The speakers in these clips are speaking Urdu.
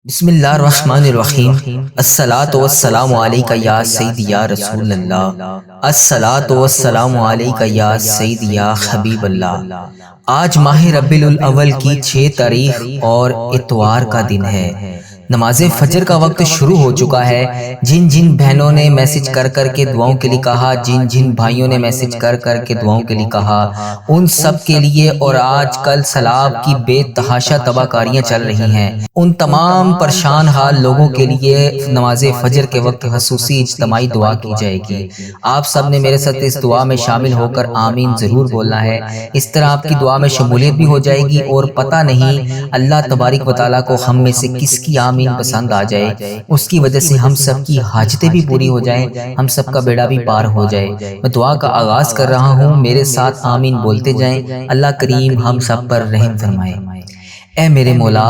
بسم اللہ الرحمن الرحیم۔ الصلاۃ والسلام علیک یا سیدی یا رسول اللہ، الصلاۃ والسلام علیک یا سیدی یا حبیب اللہ۔ آج ماہ ربیع الاول کی 6 تاریخ اور اتوار کا دن ہے۔ نماز فجر کا وقت شروع ہو چکا ہے۔ جن جن بہنوں نے میسج کر کر کے دعاؤں کے لیے کہا، جن جن بھائیوں نے میسج کر کر کے دعاؤں کے لیے کہا، ان سب کے لیے اور آج کل سیلاب کی بے تحاشا تباہ کاریاں چل رہی ہیں، ان تمام پریشان حال لوگوں کے لیے نماز فجر کے وقت خصوصی اجتماعی دعا کی جائے گی۔ آپ سب نے میرے ساتھ اس دعا میں شامل ہو کر آمین ضرور بولنا ہے۔ اس طرح آپ کی دعا میں شمولیت بھی ہو جائے گی اور پتہ نہیں اللہ تبارک و تعالیٰ کو ہم میں سے کس کی آمین پسند آ جائے، اس کی وجہ سے ہم سب کی حاجتیں بھی پوری ہو جائیں، ہم سب کا بیڑا بھی پار ہو جائے۔ میں دعا کا آغاز کر رہا ہوں، میرے ساتھ آمین بولتے جائیں۔ اللہ کریم ہم سب پر رحم فرمائے۔ اے میرے مولا،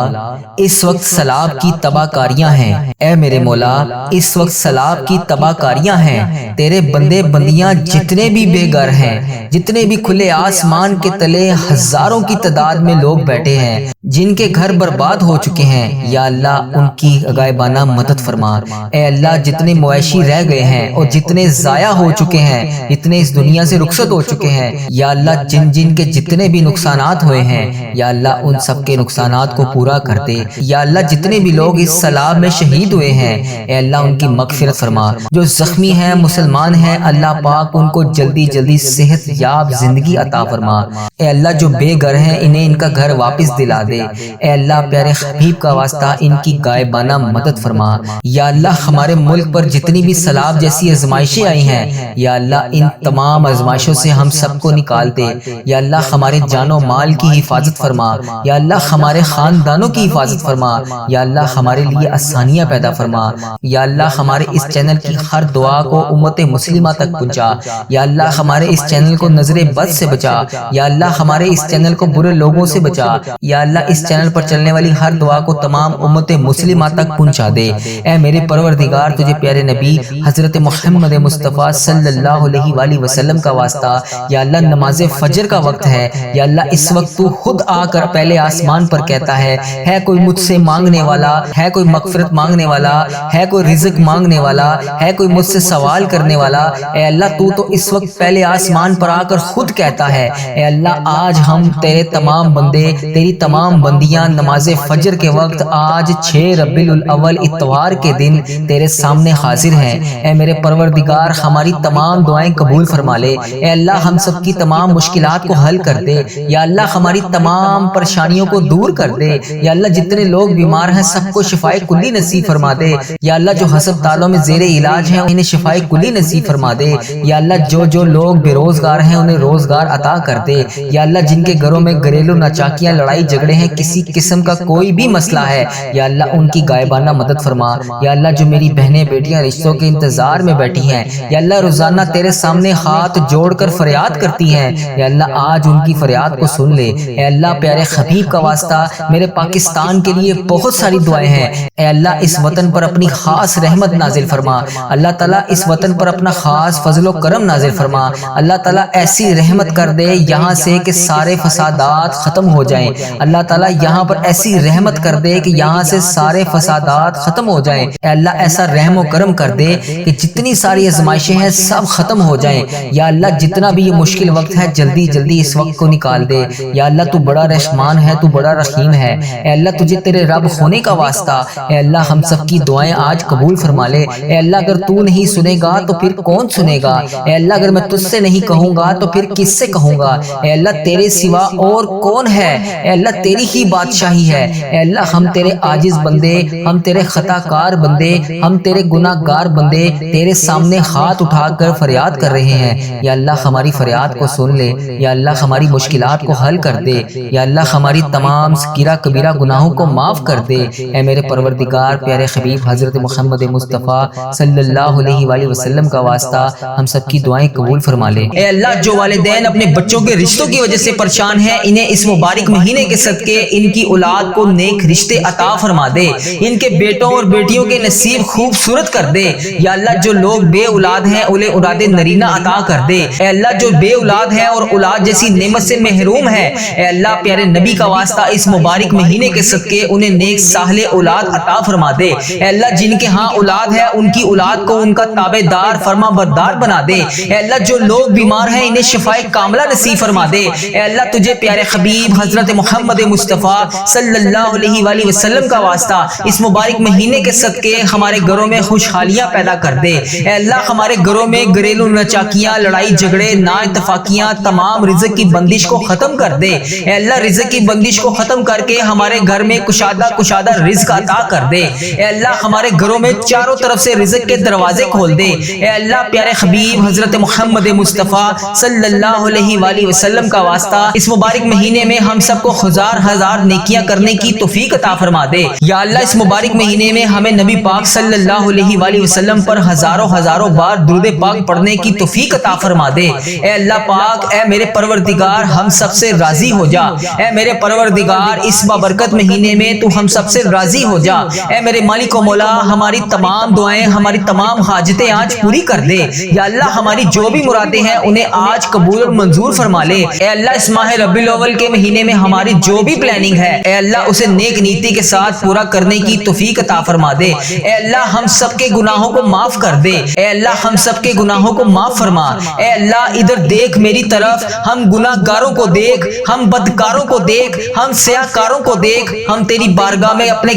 اس وقت سیلاب کی تباہ کاریاں ہیں۔ اے میرے مولا، اس وقت سیلاب کی تباہ کاریاں ہیں۔ تیرے بندے بندیاں جتنے بھی بے گھر ہیں، جتنے بھی کھلے آسمان کے تلے ہزاروں کی تعداد میں لوگ بیٹھے ہیں، جن کے گھر برباد ہو چکے ہیں، یا اللہ ان کی غائبانہ مدد فرما۔ اے اللہ، جتنے مویشی رہ گئے ہیں اور جتنے ضائع ہو چکے ہیں، جتنے اس دنیا سے رخصت ہو چکے ہیں، یا اللہ جن جن کے جتنے بھی نقصانات ہوئے ہیں، یا اللہ ان سب کے نقصانات کو پورا کر دے۔ یا اللہ جتنے بھی لوگ اس سیلاب میں شہید ہوئے ہیں، اے اللہ ان کی مغفرت فرما۔ جو زخمی ہیں، مسلمان ہیں، اللہ پاک ان کو جلدی جلدی صحت یاب زندگی عطا فرما۔ اے اللہ جو بے گھر ہیں، انہیں ان کا گھر واپس دلا دے۔ اے اللہ پیارے حبیب کا واسطہ ان کی غائبانہ مدد فرما۔ یا اللہ ہمارے ملک پر جتنی بھی سیلاب جیسی آزمائشیں آئی ہیں، یا اللہ ان تمام آزمائشوں سے ہم سب کو نکال دے۔ یا اللہ ہمارے جان و مال کی حفاظت فرما۔ یا اللہ ہمارے خاندانوں کی حفاظت فرما۔ یا اللہ ہمارے لیے آسانیاں پیدا فرما۔ یا اللہ ہمارے اس چینل کی ہر دعا کو امت مسلمہ تک پہنچا۔ یا اللہ ہمارے اس چینل کو نظر بد سے بچا۔ یا اللہ ہمارے اس چینل کو برے لوگوں سے بچا۔ یا اللہ اس چینل پر چلنے والی ہر دعا کو تمام امت مسلمہ تک پہنچا دے۔ اے میرے پروردگار، تجھے پیارے نبی حضرت محمد مصطفیٰ صلی اللہ علیہ وآلہ وسلم کا واسطہ، یا اللہ نماز فجر کا وقت ہے، یا اللہ اس وقت تو خود آ کر پہلے آسمان پر کہتا ہے کوئی مجھ سے مانگنے والا ہے، کوئی مغفرت مانگنے والا ہے، کوئی رزق مانگنے والا ہے، کوئی مجھ سے سوال کرنے والا۔ اے اللہ تو اس وقت پہلے آسمان پر آ کر خود کہتا ہے۔ اے اللہ آج ہم تیرے تمام بندے، تیری تمام بندیاں نماز فجر کے وقت آج 6 ربیع الاول اتوار کے دن تیرے سامنے حاضر ہیں۔ اے میرے پروردگار ہماری تمام دعائیں قبول فرما لے۔ اے اللہ ہم سب کی تمام مشکلات کو حل کر دے۔ یا اللہ ہماری تمام پریشانیوں کو دور کر دے۔ یا اللہ جتنے لوگ بیمار ہیں سب کو شفائے کلی نصیب فرما دے۔ یا اللہ جو ہسپتالوں میں زیر علاج ہیں انہیں شفائے کلی نصیب فرما دے۔ یا اللہ جو لوگ بے روزگار ہیں انہیں روزگار عطا کر دے۔ یا اللہ جن کے گھروں میں گھریلو ناچاکیاں، لڑائی جھگڑے ہیں، کسی قسم کا کوئی بھی مسئلہ ہے، یا اللہ ان کی غائبانہ مدد فرما۔ یا اللہ جو میری بہنیں بیٹیاں رشتوں کے انتظار میں بیٹھی ہیں، یا اللہ روزانہ تیرے سامنے ہاتھ جوڑ کر فریاد کرتی ہیں، یا اللہ آج ان کی فریاد کو سن لے۔ اے اللہ پیارے حبیب کا واسطہ میرے پاکستان کے لیے بہت ساری دعائیں ہیں۔ اے اللہ اس وطن پر اپنی خاص رحمت نازل فرما۔ اللہ تعالیٰ اس وطن پر اپنا خاص فضل و کرم نازل فرما۔ اللہ تعالیٰ ایسی رحمت کر دے یہاں سے کہ سارے فسادات ختم ہو جائیں۔ اللہ تعالیٰ یہاں پر ایسی رحمت کر دے کہ یہاں سے سارے فسادات ختم ہو جائیں۔ اے اللہ ایسا رحم و کرم کر دے کہ جتنی ساری آزمائشیں ہیں سب ختم ہو جائیں۔ یا اللہ جتنا بھی یہ مشکل وقت ہے جلدی جلدی اس وقت کو نکال دے۔ یا اللہ تو بڑا رحمان ہے، تو بڑا رحیم ہے۔ اے اللہ تجھے تیرے رب ہونے کا واسطہ، اے اللہ ہم سب کی دعائیں آج قبول فرما لے۔ اے اللہ اگر تو نہیں سنے گا تو پھر کون سنے گا؟ اے اللہ اگر میں تجھ سے نہیں کہوں گا تو پھر کس سے کہوں گا؟ اے اللہ تیرے سوا اور کون ہے؟ اے اللہ تیری ہی بادشاہی ہے۔ اے اللہ ہم تیرے عاجز بندے، ہم تیرے خطا کار بندے، ہم تیرے گناہ گار بندے تیرے سامنے ہاتھ اٹھا کر فریاد کر رہے ہیں۔ یا اللہ ہماری فریاد کو سن لے۔ یا اللہ ہماری مشکلات کو حل کر دے۔ یا اللہ ہماری تمام صغیرہ کبیرہ گناہوں کو معاف کر دے۔ اے میرے پروردگار پیارے حبیب حضرت محمد مصطفیٰ صلی اللہ علیہ وآلہ وسلم کا واسطہ ہم سب کی دعائیں قبول فرما لے۔ اے اللہ جو والدین اپنے بچوں کے رشتوں کی وجہ سے پریشان ہیں، انہیں اس مبارک مہینے کے صدقے ان کی اولاد کو نیک رشتے عطا فرما دے۔ ان کے بیٹوں اور بیٹیوں کے نصیب خوبصورت کر دے۔ یا اللہ جو لوگ بے اولاد ہیں انہیں اولاد نرینہ عطا کر دے۔ اے اللہ جو بے اولاد ہیں اور اولاد جیسی نعمت سے محروم ہے، اے اللہ پیارے نبی کا واسطہ اس اس مبارک مہینے کے صدقے انہیں نیک صالح اولاد عطا فرما دے۔ اے اللہ جن کے ہاں اولاد ہے ان کی اولاد کو ان کا تابع دار فرما بردار بنا دے۔ اے اللہ جو لوگ بیمار ہیں انہیں شفائے کاملہ نصیب فرما دے۔ اے اللہ تجھے پیارے حبیب حضرت محمد مصطفیٰ صلی اللہ علیہ وآلہ وسلم کا واسطہ اس مبارک مہینے کے صدقے ہمارے گھروں میں خوشحالیاں پیدا کر دے۔ اے اللہ ہمارے گھروں میں گھریلو ناچاکیاں، لڑائی جھگڑے، نا اتفاقیاں، تمام رزق کی بندش کو ختم کر دے۔ اے اللہ رزق کی بندش کو ختم کر کے ہمارے گھر میں کشادہ رزق عطا کر دے۔ اے اللہ ہمارے گھروں میں چاروں طرف سے رزق کے دروازے کھول دے۔ اے اللہ پیارے حبیب حضرت محمد مصطفیٰ صلی اللہ علیہ وآلہ وسلم کا واسطہ اس مبارک مہینے میں ہم سب کو ہزار نیکیاں کرنے کی توفیق عطا فرما دے۔ یا اللہ اس مبارک مہینے میں ہمیں نبی پاک صلی اللہ علیہ وآلہ وسلم پر ہزاروں بار درود پاک پڑھنے کی توفیق عطا فرما دے۔ اے اللہ پاک، اے میرے پروردگار ہم سب سے راضی ہو جا۔ اے میرے پروردگار اس بابرکت مہینے میں تو ہم سب سے راضی ہو جا۔ اے میرے مالک و مولا ہماری تمام دعائیں، ہماری تمام حاجتیں آج پوری کر دے۔ یا اللہ ہماری جو بھی مرادیں ہیں انہیں آج قبول اور منظور فرما لے۔ اے اللہ اس ماہ ربیع الاول کے مہینے میں ہماری جو بھی پلاننگ ہے اے اللہ اسے نیک نیتی کے ساتھ پورا کرنے کی توفیق عطا فرما دے۔ اے اللہ ہم سب کے گناہوں کو معاف کر دے۔ اے اللہ ہم سب کے گناہوں کو معاف فرما۔ اے اللہ ادھر دیکھ میری طرف، ہم گناہ گاروں کو دیکھ، ہم بدکاروں کو دیکھ، ہم سیاہکاروں کو دیکھ، ہم تیری بارگاہ میں اپنے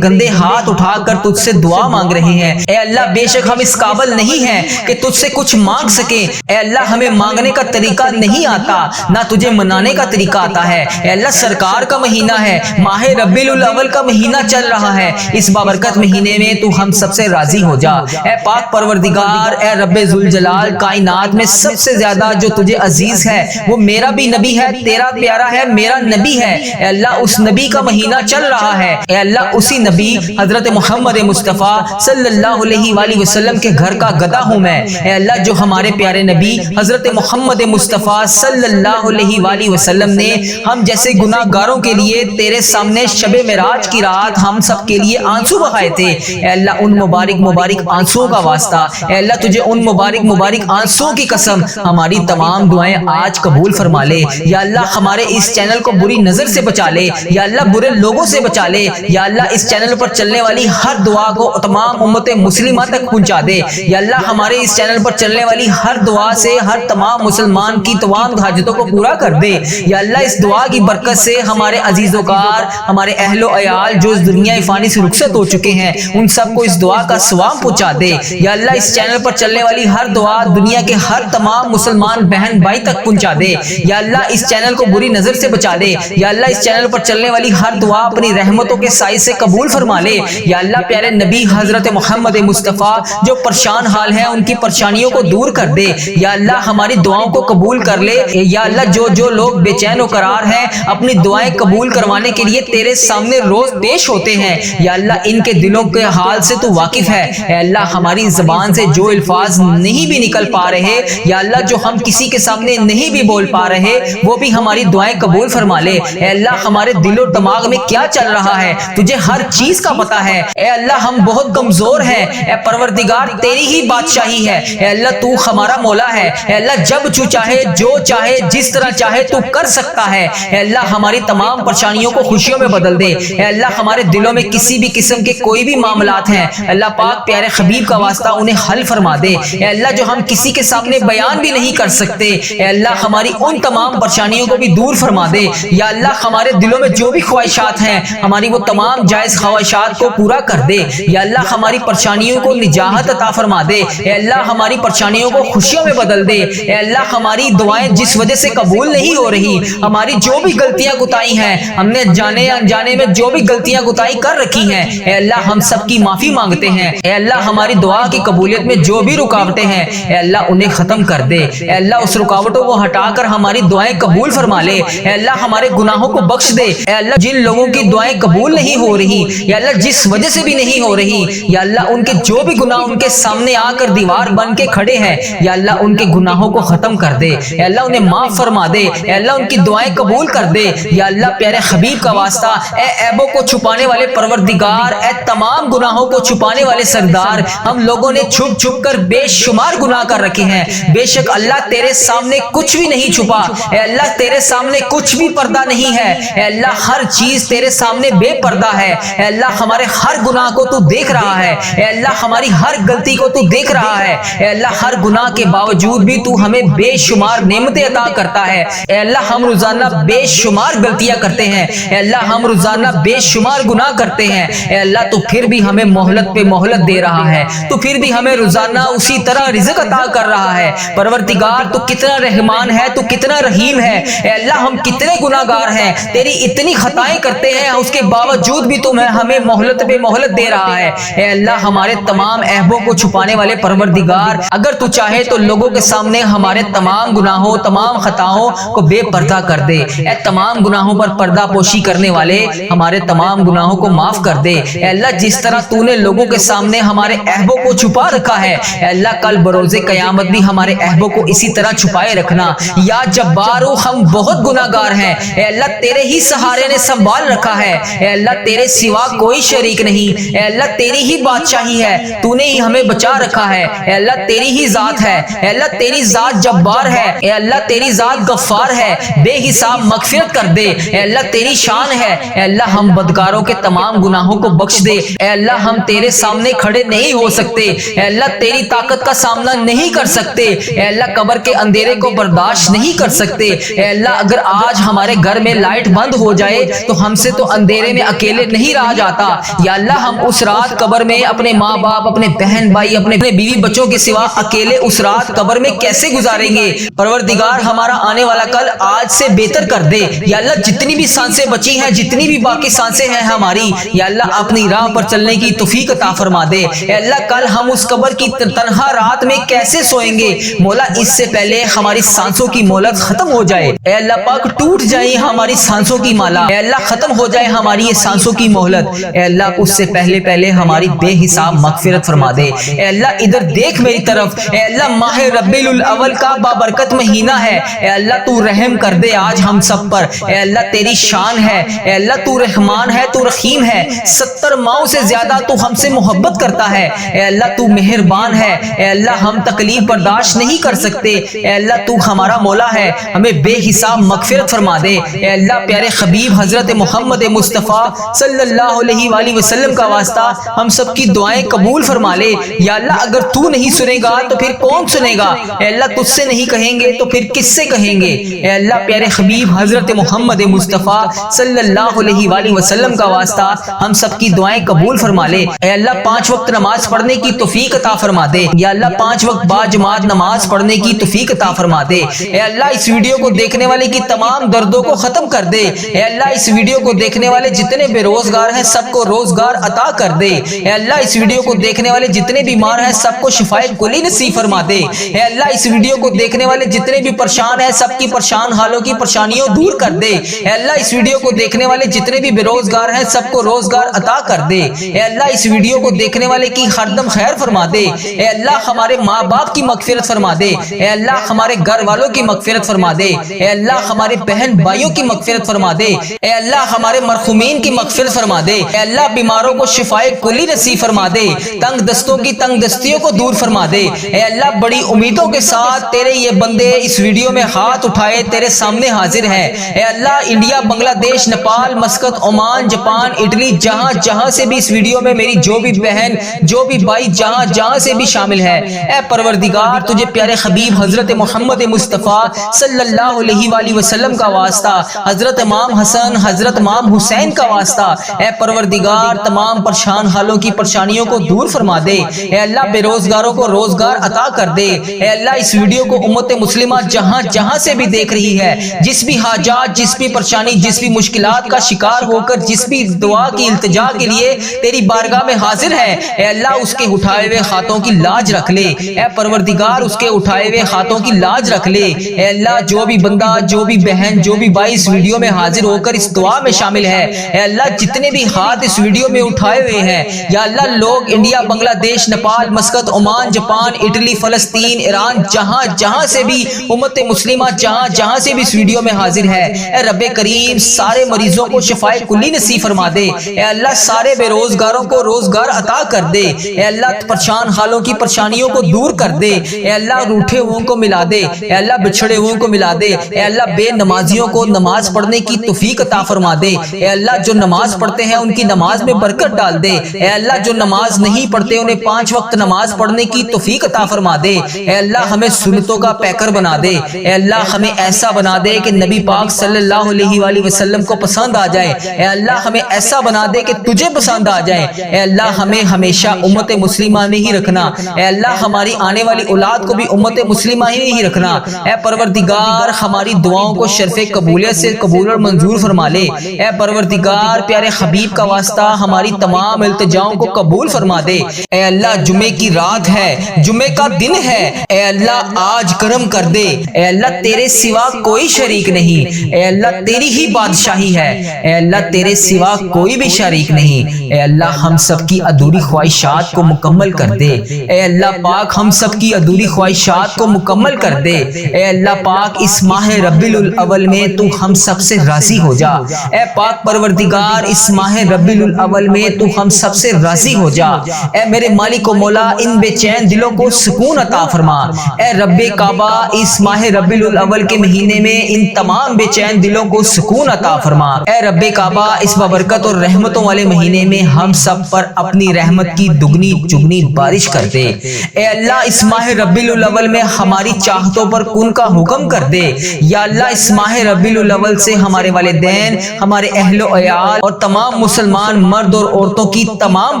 گندے ہاتھ اٹھا کر تجھ سے دعا مانگ رہے ہیں۔ اے اللہ بے شک ہم اس قابل نہیں ہیں کہ تجھ سے کچھ مانگ سکیں۔ اے اللہ ہمیں مانگنے کا طریقہ نہیں آتا، نہ تجھے منانے کا طریقہ آتا ہے۔ اے اللہ سرکار کا مہینہ ہے، ماہ ربیع الاول کا مہینہ چل رہا ہے، اس بابرکت مہینے میں تو ہم سب سے راضی ہو جا۔ اے پاک پروردگار، اے رب ذوالجلال، کائنات میں سب سے زیادہ جو تجھے عزیز ہے وہ میرا بھی نبی ہے، تیرا پیارا ہے، میرا نبی ہے۔ اے اللہ اس نبی کا مہینہ چل رہا ہے، اے اللہ اسی نبی حضرت محمد مصطفیٰ صلی اللہ علیہ وآلہ وسلم کے گھر کا گدھا ہوں میں۔ اے اللہ جو ہمارے پیارے نبی حضرت محمد مصطفیٰ صلی اللہ علیہ وآلہ وسلم نے ہم جیسے گناہ گاروں کے لیے تیرے سامنے شب معراج کی رات ہم سب کے لیے آنسو بہائے تھے۔ اے اللہ ان مبارک آنسو کا واسطہ، اے اللہ تجھے ان مبارک آنسو کی قسم ہماری تمام دعائیں آج قبول فرما لے۔ یا اللہ ہمارے اس چینل کو بری نظر سے بچا لے، یا اللہ برے لوگوں سے بچا لے، یا اللہ اس چینل پر چلنے والی ہر دعا کو تمام امت مسلمہ تک پہنچا دے۔ یا اللہ ہمارے اس چینل پر چلنے والی ہر دعا سے ہر تمام مسلمان کی تمام حاجتوں کو پورا کر دے۔ یا اللہ اس دعا کی برکت سے ہمارے عزیز و کار، ہمارے اہل و عیال جو اس دنیا فانی سے رخصت ہو چکے ہیں ان سب کو اس دعا کا ثواب پہنچا دے۔ یا اللہ اس چینل پر چلنے والی ہر دعا دنیا کے ہر تمام مسلمان بہن بھائی تک پہنچا دے۔ یا اللہ اس چینل کو بری نظر سے بچا لے۔ یا اللہ اس چینل پر چلنے والی ہر دعا اپنی رحمتوں کے سائے سے قبول فرما لے۔ یا اللہ پیارے نبی حضرت محمد مصطفیٰ جو پریشان حال ہیں ان کی پریشانیوں کو دور کر دے۔ یا اللہ ہماری دعاؤں کو قبول کر لے۔ یا اللہ جو لوگ بے چین و قرار ہیں اپنی دعائیں قبول کروانے کے لیے تیرے سامنے روز پیش ہوتے ہیں، یا اللہ ان کے دلوں کے حال سے تو واقف ہے۔ اے اللہ ہماری زبان سے جو الفاظ نہیں بھی نکل پا رہے، یا اللہ جو ہم کسی کے سامنے نہیں بھی بول پا رہے وہ بھی ہماری دعائیں قبول فرما لے۔ اے اللہ ہمارے دل و دماغ میں کیا چل رہا ہے تجھے ہر چیز کا پتہ ہے۔ اے اللہ ہم بہت کمزور ہیں، اے پروردگار تیری ہی بادشاہی ہے۔ اے اللہ تو ہمارا مولا ہے۔ اے اللہ جب چاہے جو چاہے جس طرح چاہے تو کر سکتا ہے۔ اے اللہ ہماری تمام پریشانیوں کو خوشیوں میں بدل دے۔ اے اللہ ہمارے دلوں میں کسی بھی قسم کے کوئی بھی معاملات ہیں اللہ پاک پیارے حبیب کا واسطہ انہیں حل فرما دے۔ اے اللہ جو ہم کسی کے سامنے بیان بھی نہیں کر سکتے اے اللہ ہماری ان تمام پریشانیوں کو بھی دور فرما دے۔ یا اللہ ہمارے دلوں میں جو بھی خواہشات ہیں ہماری وہ تمام جائز خواہشات کو پورا کر دے۔ یا اللہ ہماری پریشانیوں کو نجات عطا فرما دے۔ اے اللہ ہماری پریشانیوں کو خوشیوں میں بدل دے۔ اے اللہ ہماری دعائیں جس وجہ سے قبول نہیں ہو رہی، ہماری جو بھی غلطیاں کوتاہی ہیں، ہم نے جانے یا انجانے میں جو بھی غلطیاں کوتاہی کر رکھی ہیں اے اللہ ہم سب کی معافی مانگتے ہیں۔ اے اللہ ہماری دعا کی قبولیت میں جو بھی رکاوٹیں ہیں اے اللہ انہیں ختم کر دے۔ اے اللہ اس رکاوٹوں کو ہٹا کر ہماری دعائیں قبول فرما لے۔ اے اللہ ہمارے گناہوں کو بخش دے۔ اے اللہ جن لوگوں کی دعائیں قبول نہیں ہو رہی یا اللہ جس وجہ سے بھی نہیں ہو رہی یا اللہ ان کے جو بھی گناہ ان کے سامنے آ کر دیوار بن کے کھڑے ہیں یا اللہ ان کے گناہوں کو ختم کر دے۔ اے اللہ انہیں معاف فرما دے۔ اے اللہ ان کی دعائیں قبول کر دے۔ یا اللہ پیارے حبیب کا واسطہ اے عیبوں کو چھپانے والے پروردگار، اے تمام گناہوں کو چھپانے والے سردار، ہم لوگوں نے چھپ چھپ کر بے شمار گناہ کر رکھے ہیں۔ بے شک اللہ تیرے سامنے کچھ بھی نہیں چھپا۔ اے اللہ تیرے سامنے کچھ بھی پردہ نہیں ہے۔ اے اللہ ہر چیز تیرے سامنے بے پردہ ہے، اے اللہ ہمارے ہر گناہ کو تو دیکھ رہا ہے، اے اللہ ہماری ہر غلطی کو تو دیکھ رہا ہے، اے اللہ ہر گناہ کے باوجود بھی تو ہمیں بے شمار نعمتیں عطا کرتا ہے، اے اللہ ہم روزانہ بے شمار غلطیاں کرتے ہیں، اے اللہ ہم روزانہ بے شمار گناہ کرتے ہیں، اے اللہ تو پھر بھی ہمیں مہلت پہ مہلت دے رہا ہے، تو پھر بھی ہمیں روزانہ اسی طرح رزق عطا کر رہا ہے۔ پروردگار تو کتنا رحمان ہے، تو کتنا رحیم ہے، اے اللہ ہم کتنے گناہ گار ہیں، تیری اتنی خطائیں کرتے ہیں، اس کے باوجود بھی تو ہمیں مہلت پہ مہلت دے رہا ہے۔ اے اللہ ہمارے تمام عیبوں کو چھپانے والے پروردگار، اگر تو چاہے تو لوگوں کے سامنے ہمارے تمام گناہوں تمام خطاؤں کو بے پردہ کر دے، اے تمام گناہوں پر پردہ پوشی کرنے والے ہمارے تمام گناہوں کو معاف کر دے۔ اے اللہ جس طرح تو نے لوگوں کے سامنے ہمارے عیبوں کو چھپا رکھا ہے، اے اللہ کل بروز قیامت بھی ہمارے عیبوں کو اسی طرح چھپائے رکھنا۔ یا جبارو ہم بہت گناہ گار ہیں، اے اللہ تیرے ہی سہارے نے سنبھال رکھا ہے، اے اللہ تیرے سوا کوئی شریک نہیں، اے اللہ تیری ہی بادشاہی ہے، تو نے ہی ہمیں بچا رکھا ہے، اے اللہ تیری ہی ذات ہے، اے اللہ تیری ذات جبار ہے، اے اللہ تیری ذات غفار ہے، بے حساب مغفرت کر دے، اے اللہ تیری شان ہے، اے اللہ ہم بدکاروں کے تمام گناہوں کو بخش دے، اے اللہ ہم تیرے سامنے کھڑے نہیں ہو سکتے، اے اللہ تیری طاقت کا سامنا نہیں کر سکتے، اے اللہ قبر کے اندھیرے کو برداشت نہیں کر سکتے، اے اللہ اگر آج ہمارے گھر میں لائٹ بند ہو جائے تو ہم سے تو اندھیرے میں اکیلے نہیں رہا جاتا، یا اللہ ہم اس رات قبر میں اپنے ماں باپ اپنے بہن بھائی اپنے بیوی بچوں کے سوا اکیلے اس رات قبر میں کیسے گزاریں گے؟ پروردگار ہمارا آنے والا کل آج سے بہتر کر دے، یا اللہ جتنی بھی سانسیں بچی ہیں جتنی بھی باقی سانسیں ہیں ہماری، یا اللہ اپنی راہ پر چلنے کی توفیق عطا فرما دے، اے اللہ کل ہم اس قبر کی تنہا رات میں کیسے سوئیں گے؟ مولا اس سے پہلے ہماری سانسوں کی مہلت ختم ہو جائے، اے اللہ پاک ٹوٹ جائے ہماری سانسوں کی مالا، اے اللہ ختم ہو جائے ہماری یہ سانسوں کی مہلت، اے اللہ اس سے پہلے ہماری بے حساب مغفرت فرما دے، اے اللہ ادھر دیکھ میری طرف، اے اللہ ماہ ربیع الاول کا بابرکت مہینہ ہے، اے اللہ تو رحم کر دے آج ہم سب پر، اے اللہ تیری شان ہے، اے اللہ تو رحمان ہے تو رحیم ہے، 70 ماؤں سے زیادہ تو ہم سے محبت کرتا ہے، اے اللہ تو مہربان ہے، اے اللہ ہم تکلیف برداشت نہیں کر سکتے، اے اللہ تو ہمارا مولا ہے، ہمیں بے حساب مغفرت فرما دے، اے اللہ پیارے حبیب حضرت محمد مصطفیٰ صلی اللہ علیہ وآلہ وسلم کا واسطہ ہم سب کی دعائیں قبول فرما لے، یا اللہ اگر تو نہیں سنے گا تو پھر کون سنے گا؟ اے اللہ تجھ سے نہیں کہیں گے تو پھر کس سے کہیں گے؟ اے اللہ پیارے حبیب حضرت محمد مصطفیٰ صلی اللہ علیہ وآلہ وسلم کا واسطہ ہم سب کی دعائیں قبول فرما لے، اے اللہ 5 وقت نماز پڑھنے کی توفیق عطا فرما دے، یا اللہ 5 وقت با جماعت نماز پڑھنے کی توفیق عطا فرما دے، اے اللہ اس ویڈیو کو دیکھنے والے کی تمام دردوں کو ختم کر دے، اے اللہ اس ویڈیو کو دیکھنے والے جتنے بے روزگار ہیں سب کو روزگار عطا کر دے، اے اللہ اس ویڈیو کو دیکھنے والے جتنے بیمار ہیں سب کو شفائے کلی نصیب فرما دے، اے اللہ اس ویڈیو کو دیکھنے والے جتنے بھی پریشان ہیں سب کی پریشان حالوں کی پریشانیوں دور کر دے، اے اللہ اس ویڈیو کو دیکھنے والے جتنے بھی بے روزگار ہیں سب کو روزگار عطا کر دے، اے اللہ اس ویڈیو کو دیکھنے والے کی ہر دم خیر فرما دے، اے اللہ ہمارے ماں باپ کی مغفرت فرما دے، اے اللہ ہمارے گھر والوں کی مغفرت فرما دے، اے اللہ ہمارے بہن بھائیوں کی مغفرت فرما دے، اے اللہ ہمارے مرحومین کی مغفرت فرما دے، اے اللہ بیماروں کو شفائے کلی نصیب فرما دے، تنگ دستوں کی تنگ دستیوں کو دور فرما دے، اے اللہ بڑی امیدوں کے ساتھ تیرے یہ بندے اس ویڈیو میں ہاتھ اٹھائے تیرے سامنے حاضر ہیں، اے اللہ انڈیا بنگلہ دیش Nepal Muscat Oman Japan Italy جہاں سے بھی اس ویڈیو میں میری جو بھی بہن جو بھی بھائی جہاں سے بھی شامل ہے، اے پروردگار تجھے پیارے حبیب حضرت محمد مصطفیٰ صلی اللہ علیہ وآلہ وسلم کا واسطہ، حضرت امام حسن حضرت امام حسین کا واسطہ، اے پروردگار تمام پریشان حالوں کی پریشانیوں کو دور فرما دے، اے اللہ بے روزگاروں کو روزگار عطا کر دے، اے اللہ اس ویڈیو کو امت مسلمہ جہاں سے بھی دیکھ رہی ہے، جس بھی حاجات جس بھی پریشانی جس بھی مشکلات کا شکار ہو کر جس بھی دعا کی التجا کے لیے تیری بارگاہ میں حاضر ہے، اے اللہ اس کے اٹھائے ہوئے ہاتھوں کی لاج رکھ لے، اے پروردگار اس کے اٹھائے ہوئے ہاتھوں کی لاج رکھ لے، اے اللہ جو بھی بندہ جو بھی بہن جو بھی بھائی اس ویڈیو میں حاضر ہو کر اس دعا میں شامل ہے، اے اللہ جتنے بھی ہاتھ اس ویڈیو میں اٹھائے ہوئے ہیں، یا اللہ لوگ انڈیا بنگلہ دیش Nepal Muscat Oman Japan Italy فلسطین ایران جہاں سے بھی امت مسلمہ جہاں سے بھی اس ویڈیو میں حاضر ہے، اے رب کریم سارے مریضوں کو شفائے کلی نصیب فرما دے، اے اللہ سارے بے روزگاروں کو روزگار عطا کر دے، اے اللہ پریشان حالوں کی پریشانیوں کو دور کر دے، اے اللہ روٹھے ہوئوں کو ملا دے، اے اللہ بچھڑے ہوئوں کو ملا دے، اے اللہ بے نمازیوں کو نماز پڑھنے پڑھنے کی توفیق عطا فرما دے۔ اے اللہ جو نماز پڑھتے ہیں ان کی نماز میں برکت ڈال دے۔ اے اللہ جو نماز نہیں پڑھتے انہیں 5 وقت نماز پڑھنے کی توفیق عطا فرما دے۔ اے اللہ ہمیں سنتوں کا پیکر بنا دے۔ اے اللہ ہمیں ایسا بنا دے کہ نبی پاک صلی اللہ علیہ وآلہ وسلم کو پسند آ جائے۔ اے اللہ ہمیں ایسا بنا دے کہ تجھے پسند آ جائے۔ اے اللہ ہمیں ہمیشہ امت مسلمہ میں ہی رکھنا۔ اے اللہ ہماری آنے والی اولاد کو بھی امت مسلمہ ہی رکھنا۔ اے پروردگار ہماری دعاؤں کو شرف قبولیت سے قبول اور منظور فرما لے۔ اے پروردگار پیارے حبیب کا واسطہ ہماری تمام التجاؤں کو قبول فرما دے۔ اے اللہ جمعے کی رات ہے، جمعے کا دن ہے، اے اللہ آج کرم کر دے۔ اے اللہ تیرے سوا کوئی شریک نہیں، اے اللہ تیری ہی بادشاہی ہے، اے اللہ تیرے سوا کوئی بھی شریک نہیں۔ اے اللہ ہم سب کی ادھوری خواہشات کو مکمل کر دے۔ اے اللہ پاک ہم سب کی ادھوری خواہشات کو مکمل کر دے۔ اے اللہ پاک اس ماہ ربیع الاول میں تو ہم سب سے راضی ہو جا۔ اے پاک پروردگار اس ماہ ربیع الاول میں تو ہم سب سے راضی ہو جا۔ اے میرے مالک و مولا ان بے چین دلوں کو سکون عطا فرما۔ اے رب کعبہ اس ماہ ربیع الاول کے مہینے میں ان تمام بے چین دلوں کو سکون عطا فرما۔ اے رب کعبہ اس بابرکت اور رحمتوں والے مہینے میں ہم سب پر اپنی رحمت کی دگنی چگنی بارش کر دے۔ اے اللہ اس ماہ ربیع الاول میں ہماری چاہتوں پر کن کا حکم کر دے۔ یا اللہ اس ماہ ربیع الاول سے ہمارے والدین، ہمارے اہل و عیال اور تمام مسلمان مرد اور عورتوں کی تمام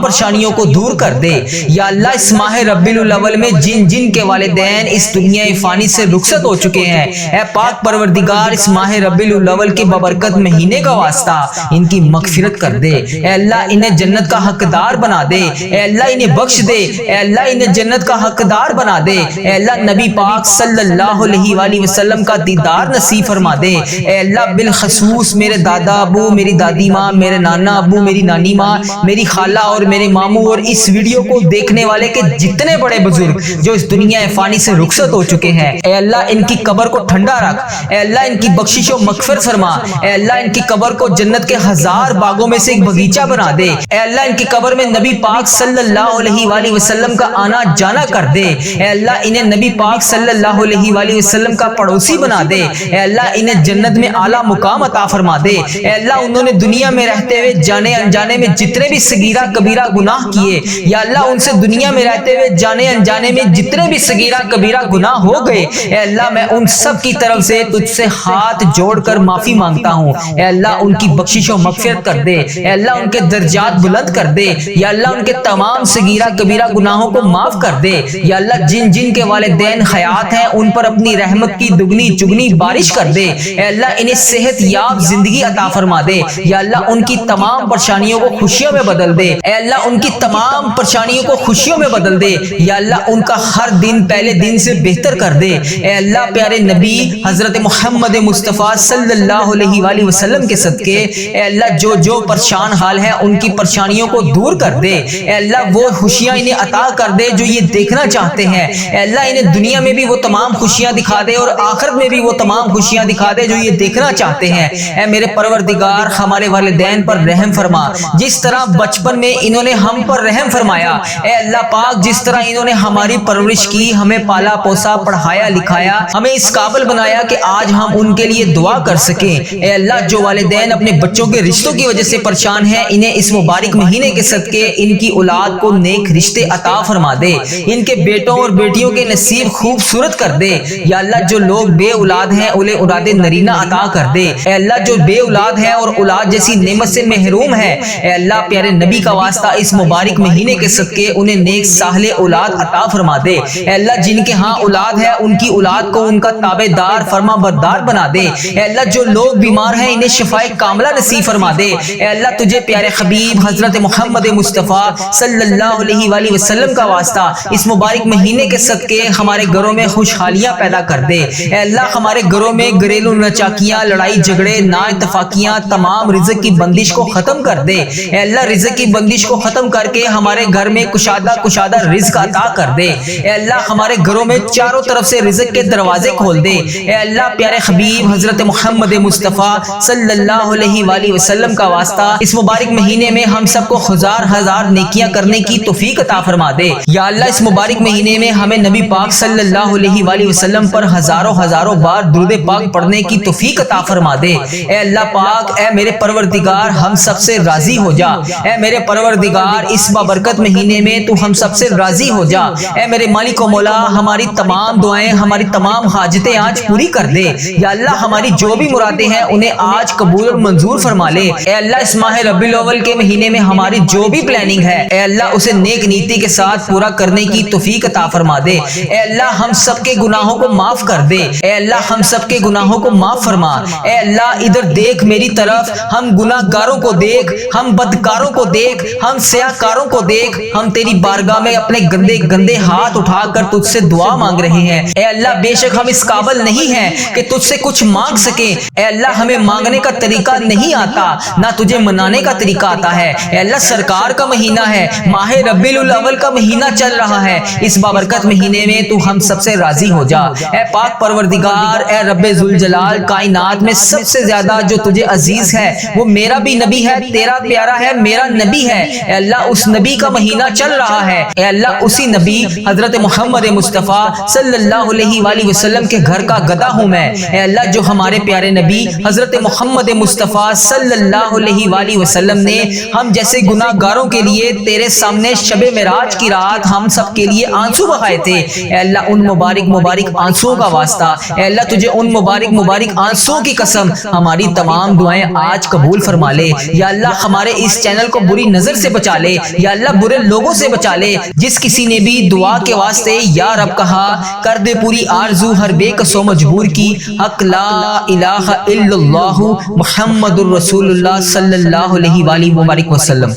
پریشانیوں کو دور کر دے۔ یا اللہ اس ماہ ربیع الاول میں جن جن کے والدین اس دنیا فانی سے رخصت ہو چکے ہیں، اے پاک پروردگار اس ماہ ربیع الاول کے بابرکت مہینے کا واسطہ ان کی مغفرت کر دے۔ اے اللہ انہیں جنت کا حقدار بنا دے۔ اے اللہ انہیں بخش دے۔ اے اللہ انہیں جنت کا حقدار بنا دے۔ اے اللہ نبی پاک صلی اللہ علیہ وآلہ وسلم کا دیدار نصیب فرما دے۔ اے اللہ بالخصوص میرے دادا ابو، میری دادی ماں، میرے نانا ابو، میری نانی ماں، میری خالہ اور میرے ماموں اور اس ویڈیو کو دیکھنے والے کے جتنے بڑے بزرگ جو اس دنیا فانی سے رخصت ہو چکے ہیں، اے اللہ ان کی قبر کو ٹھنڈا رکھ۔ اے اللہ ان کی بخشش و مغفرت فرما۔ اے اللہ ان کی قبر کو جنت کے 1000 باغوں میں سے ایک باغیچہ بنا دے۔ اے اللہ ان کی قبر میں نبی پاک صلی اللہ علیہ وآلہ وسلم کا آنا جانا کر دے۔ اے اللہ انہیں نبی پاک صلی اللہ علیہ وآلہ وسلم کا پڑوسی بنا دے۔ اے اللہ انہیں جنت میں اعلیٰ مقام عطا فرما دے۔ اے اللہ انہوں نے دنیا میں رہتے ہوئے جانے انجانے میں جتنے بھی صغیرہ کبیرہ گناہ کیے، یا اللہ ان سے دنیا میں رہتے ہوئے جانے انجانے میں جتنے بھی صغیرہ کبیرہ گناہ ہو گئے، اے اللہ میں ان سب کی طرف سے تجھ سے ہاتھ جوڑ کر معافی مانگتا ہوں۔ اے اللہ ان کی بخشش و مغفرت کر دے۔ اے اللہ ان کے درجات بلند کر دے۔ یا اللہ ان کے تمام صغیرہ کبیرہ گناہوں کو معاف کر دے۔ یا اللہ جن جن کے والدین حیات ہیں ان پر اپنی رحمت کی دگنی چگنی بارش کر دے۔ اے اللہ انہیں صحت یاب زندگی عطا فرما دے۔ یا اللہ ان کی تمام پریشانیوں کو خوشیوں میں بدل دے۔ اے اللہ ان کی تمام پریشانیوں کو خوشیوں میں بدل دے۔ یا اللہ ان کا ہر دن پہلے دن سے بہتر کر دے۔ اے اللہ پیارے نبی حضرت محمد مصطفیٰ صلی اللہ علیہ وآلہ وسلم کے صدقے اے اللہ جو جو پریشان حال ہے ان کی پریشانیوں کو دور کر دے۔ اے اللہ وہ خوشیاں انہیں عطا کر دے جو یہ دیکھنا چاہتے ہیں۔ اے اللہ انہیں دنیا میں بھی وہ تمام خوشیاں دکھا دے اور آخرت میں بھی وہ تمام خوشیاں دکھا دے جو یہ دیکھنا چاہتے ہیں۔ اے میرے پروردگار ہمارے والدین پر رحم فرما، جس طرح بچپن میں انہوں نے ہم پر رحم فرمایا۔ اے اللہ پاک جس طرح انہوں نے ہماری پرورش کی، ہمیں پالا پوسا، پڑھایا لکھایا، ہمیں اس قابل بنایا کہ آج ہم ان کے لیے دعا کر سکیں۔ اے اللہ جو والدین اپنے بچوں کے رشتوں کی وجہ سے پریشان ہیں، انہیں اس مبارک مہینے کے صدقے ان کی اولاد کو نیک رشتے عطا فرما دے۔ ان کے بیٹوں اور بیٹیوں کے نصیب خوبصورت کر دے۔ یا اللہ جو لوگ بے اولاد ہیں انہیں اولاد نرینہ عطا کر دے۔ اے اللہ جو بے اولاد ہیں اور اولاد جیسی نعمت سے محروم ہیں، اے اللہ پیارے نبی کا واسطہ اس مبارک مہینے کے صدقے انہیں نیک صالح اولاد عطا فرما دے۔ اے اللہ جن کے ہاں اولاد ہے ان کی اولاد کو ان کا تابع دار فرما بردار بنا دے۔ اے اللہ جو لوگ بیمار ہیں انہیں شفاء کاملہ نصیب فرما دے۔ اے اللہ تجھے پیارے حبیب حضرت محمد مصطفیٰ صلی اللہ علیہ وآلہ وسلم کا واسطہ اس مبارک مہینے کے صدقے ہمارے گھروں میں خوشحالیاں پیدا کر دے۔ اے اللہ ہمارے گھروں میں گھریلو ناچاکیاں، لڑائی جھگڑے، نا اتفاقیاں، تمام رزق کی بندش کو ختم کر دے۔ اے اللہ رزق کی بندش کو ختم کر کے ہمارے گھر میں کشادہ رزق عطا کر دے۔ اے اللہ ہمارے گھروں میں چاروں طرف سے رزق کے دروازے کھول دے۔ اے اللہ پیارے حبیب حضرت محمد مصطفیٰ صلی اللہ علیہ وآلہ وسلم کا واسطہ اس مبارک مہینے میں ہم سب کو ہزار نیکیاں کرنے کی توفیق عطا فرما دے۔ یا اللہ اس مبارک مہینے میں ہمیں نبی پاک صلی اللہ علیہ وآلہ وسلم پر ہزاروں بار درود پاک پڑھنے کی توفیق عطا فرما فرما دے۔ اے اللہ پاک، اے میرے پروردگار ہم سب سے راضی ہو جا۔ اے میرے پروردگار اس بابرکت مہینے میں تو ہم سب سے راضی ہو جا۔ اے میرے مالک و مولا ہماری تمام دعائیں، ہماری تمام حاجتیں آج پوری کر دے۔ یا اللہ ہماری جو بھی مرادیں ہیں انہیں آج قبول اور منظور فرما لے۔ اے اللہ اس ماہ ربیع الاول کے مہینے میں ہماری جو بھی پلاننگ ہے اے اللہ اسے نیک نیتی کے ساتھ پورا کرنے کی توفیق عطا فرما دے۔ اے اللہ ہم سب کے گناہوں کو معاف کر دے۔ اے اللہ ہم سب کے گناہوں کو معاف فرما۔ اے اللہ ادھر دیکھ میری طرف، ہم گناہ گاروں کو دیکھ، ہم بدکاروں کو دیکھ، ہم سیاہکاروں کو دیکھ، ہم تیری بارگاہ میں اپنے گندے گندے ہاتھ اٹھا کر تجھ سے دعا مانگ رہے ہیں۔ اے اللہ بے شک ہم اس قابل نہیں ہیں کہ تجھ سے کچھ مانگ سکیں۔ اے اللہ ہمیں مانگنے کا طریقہ نہیں آتا، نہ تجھے منانے کا طریقہ آتا ہے۔ اے اللہ سرکار کا مہینہ ہے، ماہ ربیع الاول کا مہینہ چل رہا ہے، اس بابرکت مہینے میں تو ہم سب سے راضی ہو جا۔ اے پاک پروردگار، اے رب ذوالجلال، کائنات میں سب سے زیادہ جو تجھے عزیز ہے وہ میرا بھی نبی ہے، تیرا پیارا ہے، میرا نبی ہے۔ اے اللہ اس نبی کا مہینہ چل رہا ہے، اے اللہ اسی نبی حضرت محمد مصطفیٰ صلی اللہ علیہ وآلہ وسلم کے گھر کا گدا ہوں میں۔ اے اللہ جو ہمارے پیارے نبی حضرت محمد مصطفیٰ صلی اللہ علیہ وآلہ وسلم نے ہم جیسے گناہ گاروں کے لیے تیرے سامنے شب معراج کی رات ہم سب کے لیے آنسو بہائے تھے، اے اللہ ان مبارک مبارک آنسوں کا واسطہ، اے اللہ تجھے ان مبارک مبارک آنسوں کی قسم ہماری تمام دعائیں آج قبول فرما لے۔ یا اللہ ہمارے اس چینل کو بری نظر سے بچا لے، یا اللہ برے لوگوں سے بچا لے۔ جس کسی نے بھی دعا کے واسطے یا رب کہا کر دے پوری آرزو ہر بے کس و مجبور کی۔ حق لا الہ الا اللہ محمد الرسول اللہ صلی اللہ علیہ وآلہ وسلم۔